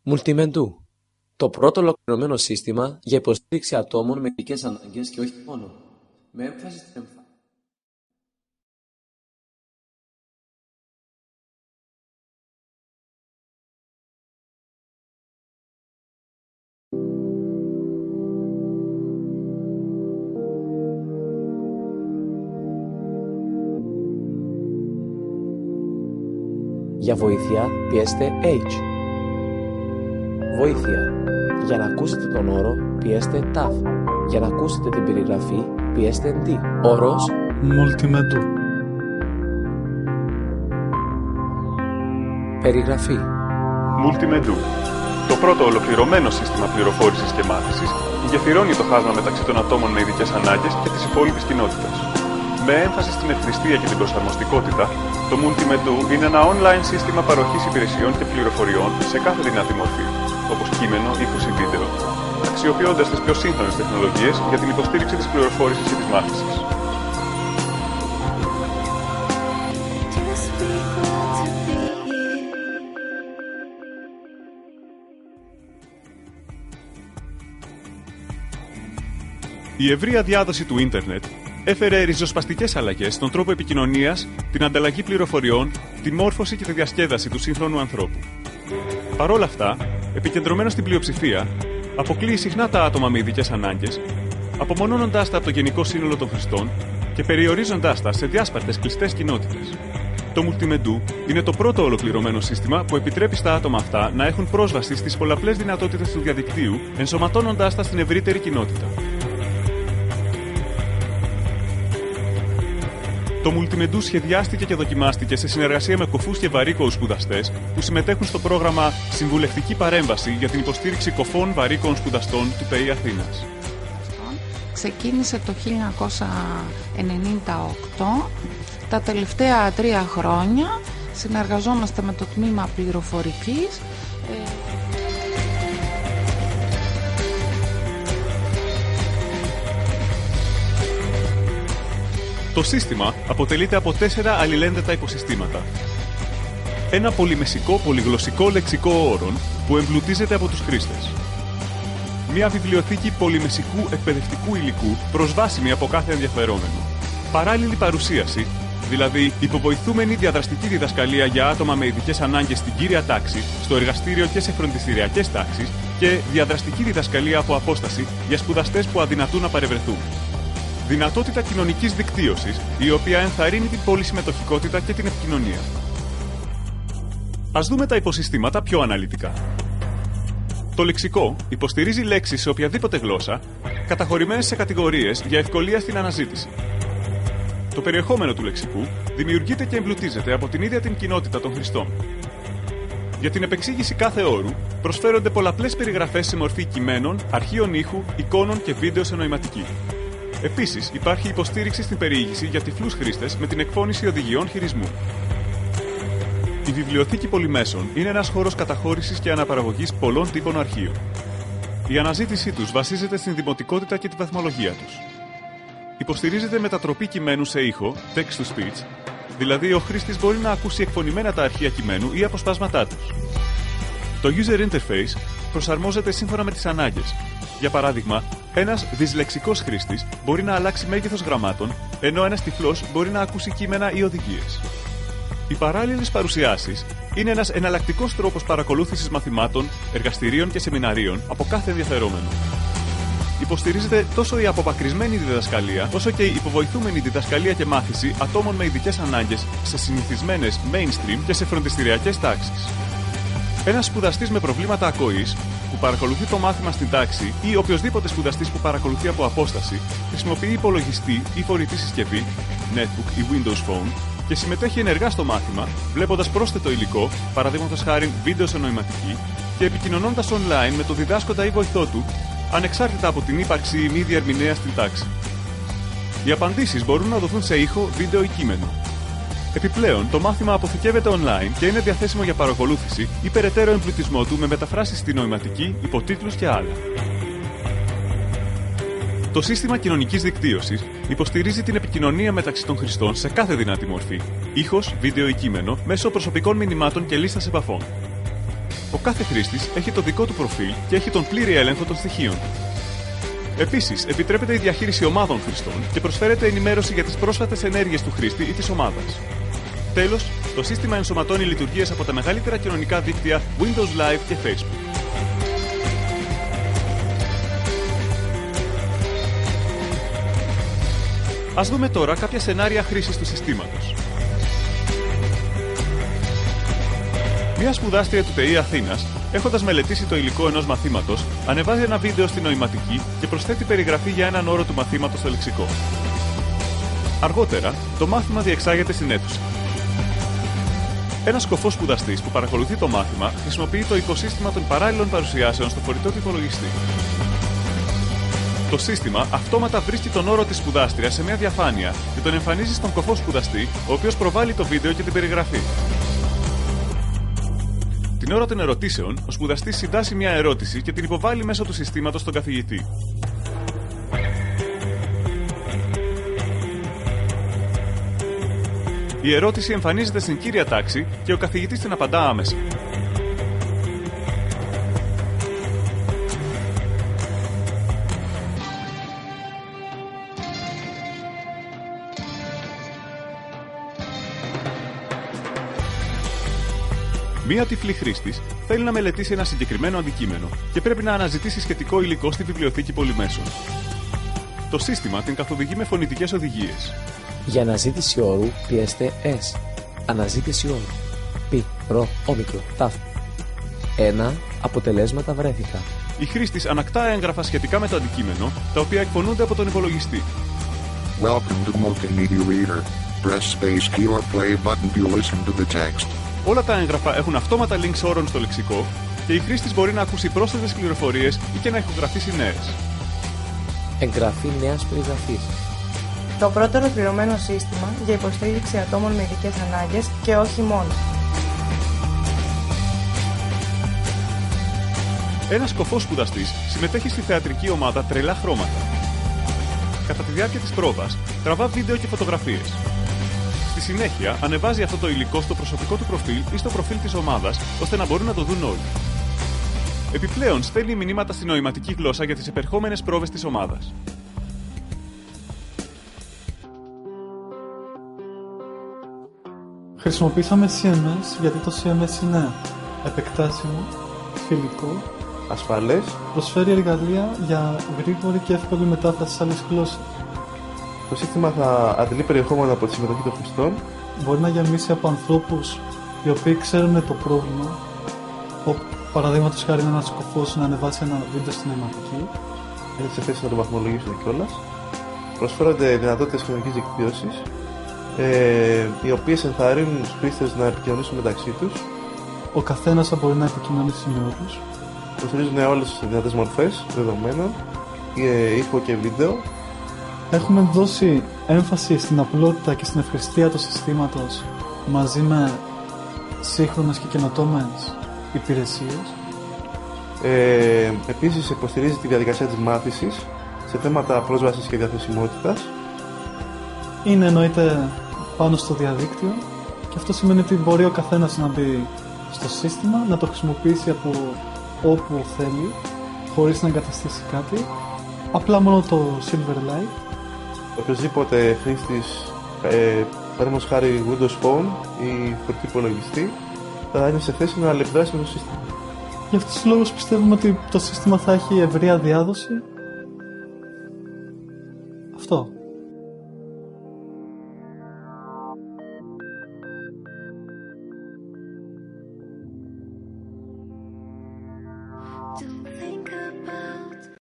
Multimendu. Το πρώτο ολοκληρωμένο σύστημα για υποστήριξη ατόμων με ειδικές ανάγκες και όχι μόνο. Με έμφαση στην εμφάνιση. Για βοήθεια πιέστε H. Βοήθεια. Για να ακούσετε τον όρο πιέστε TAF. Για να ακούσετε την περιγραφή πιέστε D. Όρος Multimendu. Περιγραφή. Multimendu. Το πρώτο ολοκληρωμένο σύστημα πληροφόρησης και μάθησης που γεφυρώνει το χάσμα μεταξύ των ατόμων με ειδικές ανάγκες και της υπόλοιπης κοινότητας. Με έμφαση στην ευχρηστία και την προσαρμοστικότητα, το Multimendu είναι ένα online σύστημα παροχής υπηρεσιών και πληροφοριών σε κάθε δυνατή μορφή, όπως κείμενο, ήχος ή βίντεο, αξιοποιώντας τις πιο σύγχρονες τεχνολογίες για την υποστήριξη της πληροφόρησης και της μάθησης. Η ευρεία διάδοση του ίντερνετ έφερε ριζοσπαστικές αλλαγές στον τρόπο επικοινωνίας, την ανταλλαγή πληροφοριών, τη μόρφωση και τη διασκέδαση του σύγχρονου ανθρώπου. Παρ' όλα αυτά, επικεντρωμένο στην πλειοψηφία, αποκλείει συχνά τα άτομα με ειδικές ανάγκες, απομονώνοντάς τα από το γενικό σύνολο των χρηστών και περιορίζοντάς τα σε διάσπαρτες κλειστές κοινότητες. Το Multimendu είναι το πρώτο ολοκληρωμένο σύστημα που επιτρέπει στα άτομα αυτά να έχουν πρόσβαση στις πολλαπλές δυνατότητες του διαδικτύου, ενσωματώνοντάς τα στην ευρύτερη κοινότητα. Το Multimendu σχεδιάστηκε και δοκιμάστηκε σε συνεργασία με κοφούς και βαρύκοους σπουδαστές που συμμετέχουν στο πρόγραμμα Συμβουλευτική Παρέμβαση για την υποστήριξη κοφών βαρύκοων σπουδαστών του ΠΕΗ Αθήνας. Ξεκίνησε το 1998. Τα τελευταία 3 χρόνια συνεργαζόμαστε με το τμήμα πληροφορικής. Το σύστημα αποτελείται από 4 αλληλένδετα υποσυστήματα. Ένα πολυμεσικό πολυγλωσσικό λεξικό όρων που εμπλουτίζεται από τους χρήστες. Μια βιβλιοθήκη πολυμεσικού εκπαιδευτικού υλικού προσβάσιμη από κάθε ενδιαφερόμενο. Παράλληλη παρουσίαση, δηλαδή υποβοηθούμενη διαδραστική διδασκαλία για άτομα με ειδικές ανάγκες στην κύρια τάξη, στο εργαστήριο και σε φροντιστηριακές τάξεις και διαδραστική διδασκαλία από απόσταση για σπουδαστές που αδυνατούν να παρευρεθούν. Δυνατότητα κοινωνικής δικτύωσης, η οποία ενθαρρύνει την πολυσυμμετοχικότητα και την επικοινωνία. Ας δούμε τα υποσυστήματα πιο αναλυτικά. Το λεξικό υποστηρίζει λέξεις σε οποιαδήποτε γλώσσα, καταχωρημένες σε κατηγορίες για ευκολία στην αναζήτηση. Το περιεχόμενο του λεξικού δημιουργείται και εμπλουτίζεται από την ίδια την κοινότητα των χρηστών. Για την επεξήγηση κάθε όρου προσφέρονται πολλαπλές περιγραφές σε μορφή κειμένων, αρχείων ήχου, εικόνων και βίντεο σε νοηματική. Επίσης, υπάρχει υποστήριξη στην περιήγηση για τυφλούς χρήστες με την εκφώνηση οδηγιών χειρισμού. Η βιβλιοθήκη πολυμέσων είναι ένας χώρος καταχώρησης και αναπαραγωγής πολλών τύπων αρχείων. Η αναζήτησή τους βασίζεται στην δημοτικότητα και τη βαθμολογία τους. Υποστηρίζεται μετατροπή κειμένου σε ήχο, text to speech, δηλαδή ο χρήστης μπορεί να ακούσει εκφωνημένα τα αρχεία κειμένου ή αποσπάσματά τους. Το user interface προσαρμόζεται σύμφωνα με τις ανάγκες. Για παράδειγμα, ένας δυσλεξικός χρήστης μπορεί να αλλάξει μέγεθος γραμμάτων, ενώ ένας τυφλός μπορεί να ακούσει κείμενα ή οδηγίες. Οι παράλληλες παρουσιάσεις είναι ένας εναλλακτικός τρόπος παρακολούθησης μαθημάτων, εργαστηρίων και σεμιναρίων από κάθε ενδιαφερόμενο. Υποστηρίζεται τόσο η απομακρυσμένη διδασκαλία, όσο και η υποβοηθούμενη διδασκαλία και μάθηση ατόμων με ειδικές ανάγκες σε συνηθισμένες mainstream και σε φροντιστηριακές τάξεις. Ένας σπουδαστής με προβλήματα ακοής που παρακολουθεί το μάθημα στην τάξη ή οποιοδήποτε σπουδαστής που παρακολουθεί από απόσταση χρησιμοποιεί υπολογιστή ή φορητή συσκευή, netbook ή Windows Phone και συμμετέχει ενεργά στο μάθημα, βλέποντας πρόσθετο υλικό, παραδείγματος χάριν βίντεο σε νοηματική, και επικοινωνώντας online με το διδάσκοντα ή βοηθό του, ανεξάρτητα από την ύπαρξη ή μη διερμηνέα στην τάξη. Οι απαντήσεις μπορούν να δοθούν σε ήχο, βίντεο ή κείμενο. Επιπλέον, το μάθημα αποθηκεύεται online και είναι διαθέσιμο για παρακολούθηση ή περαιτέρω εμπλουτισμό του με μεταφράσεις στη νοηματική, υποτίτλους και άλλα. Το σύστημα κοινωνικής δικτύωσης υποστηρίζει την επικοινωνία μεταξύ των χρηστών σε κάθε δυνατή μορφή, ήχος, βίντεο ή κείμενο, μέσω προσωπικών μηνυμάτων και λίστας επαφών. Ο κάθε χρήστης έχει το δικό του προφίλ και έχει τον πλήρη έλεγχο των στοιχείων του. Επίσης, επιτρέπεται η διαχείριση ομάδων χρηστών και προσφέρεται ενημέρωση για τις πρόσφατες ενέργειες του χρήστη ή της ομάδας. Τέλος, το σύστημα ενσωματώνει λειτουργίες από τα μεγαλύτερα κοινωνικά δίκτυα Windows Live και Facebook. Ας δούμε τώρα κάποια σενάρια χρήσης του συστήματος. Μια σπουδάστρια του ΤΕΙ Αθήνας, έχοντας μελετήσει το υλικό ενός μαθήματος, ανεβάζει ένα βίντεο στη νοηματική και προσθέτει περιγραφή για έναν όρο του μαθήματος στο λεξικό. Αργότερα, το μάθημα διεξάγεται στην αίθουσα. Ένας σκοφός σπουδαστής που παρακολουθεί το μάθημα χρησιμοποιεί το οικοσύστημα των παράλληλων παρουσιάσεων στο φορητό του υπολογιστή. Το σύστημα αυτόματα βρίσκει τον όρο της σπουδάστριας σε μια διαφάνεια και τον εμφανίζει στον κοφό σπουδαστή, ο οποίος προβάλλει το βίντεο και την περιγραφή. Την ώρα των ερωτήσεων, ο σπουδαστής συντάσσει μια ερώτηση και την υποβάλλει μέσω του συστήματος στον καθηγητή. Η ερώτηση εμφανίζεται στην κύρια τάξη και ο καθηγητής την απαντά άμεσα. Μία τυφλή χρήστης θέλει να μελετήσει ένα συγκεκριμένο αντικείμενο και πρέπει να αναζητήσει σχετικό υλικό στη βιβλιοθήκη πολυμέσων. Το σύστημα την καθοδηγεί με φωνητικές οδηγίες. Για αναζήτηση όρου πιέστε S. Αναζήτηση όρου. Π, ρο, όμικρο, τάφ. 1. Αποτελέσματα βρέθηκαν. Η χρήστης ανακτά έγγραφα σχετικά με το αντικείμενο, τα οποία εκφωνούνται από τον υπολογιστή. Welcome to Multimedia Reader. Press space key or play button to listen to the text. Όλα τα έγγραφα έχουν αυτόματα links όρων στο λεξικό και η χρήστης μπορεί να ακούσει πρόσθετες πληροφορίες ή και να ηχογραφήσει νέες. Εγγραφή νέας περιγραφής. Το πρώτο ολοκληρωμένο σύστημα για υποστήριξη ατόμων με ειδικές ανάγκες και όχι μόνο. Ένας σκοφός σπουδαστής συμμετέχει στη θεατρική ομάδα Τρελά Χρώματα. Κατά τη διάρκεια της πρόβας, τραβά βίντεο και φωτογραφίες. Στη συνέχεια, ανεβάζει αυτό το υλικό στο προσωπικό του προφίλ ή στο προφίλ της ομάδας, ώστε να μπορούν να το δουν όλοι. Επιπλέον, στέλνει μηνύματα στη νοηματική γλώσσα για τις επερχόμενες πρόβες της ομάδας. Χρησιμοποίησαμε CMS γιατί το CMS είναι επεκτάσιμο, φιλικό, ασφαλές, προσφέρει εργαλεία για γρήγορη και εύκολη μετάφραση σε άλλες γλώσσες. Το σύστημα θα αντλεί περιεχόμενο από τη συμμετοχή των χρηστών. Μπορεί να γεμίσει από ανθρώπους οι οποίοι ξέρουν το πρόβλημα, παραδείγματος χάρη ένας σκοφός να ανεβάσει ένα βίντεο στην νοηματική. Είναι σε θέση να το βαθμολογήσουν κιόλας. Προσφέρονται δυνατότητες κοινωνικής δικτύωσης, οι οποίες ενθαρρύνουν τους χρήστες να επικοινωνήσουν μεταξύ τους. Ο καθένας θα μπορεί να επικοινωνήσει με όλους. Υποστηρίζουν όλες τις δυνατές μορφές δεδομένων, ήχο και βίντεο. Έχουμε δώσει έμφαση στην απλότητα και στην ευχρηστία του συστήματος μαζί με σύγχρονες και καινοτόμες υπηρεσίες. Επίσης υποστηρίζει τη διαδικασία της μάθησης σε θέματα πρόσβασης και διαθεσιμότητας. Είναι εννοείται πάνω στο διαδίκτυο και αυτό σημαίνει ότι μπορεί ο καθένας να μπει στο σύστημα, να το χρησιμοποιήσει από όπου θέλει χωρίς να εγκαταστήσει κάτι, απλά μόνο το Silverlight. Οποιοςδήποτε χρήστης, παραδείγματος χάρη Windows Phone ή φορητή υπολογιστή, θα είναι σε θέση να αλληλεπιδράσει με το σύστημα. Γι' αυτούς τους λόγους πιστεύουμε ότι το σύστημα θα έχει ευρεία διάδοση. Αυτό. Do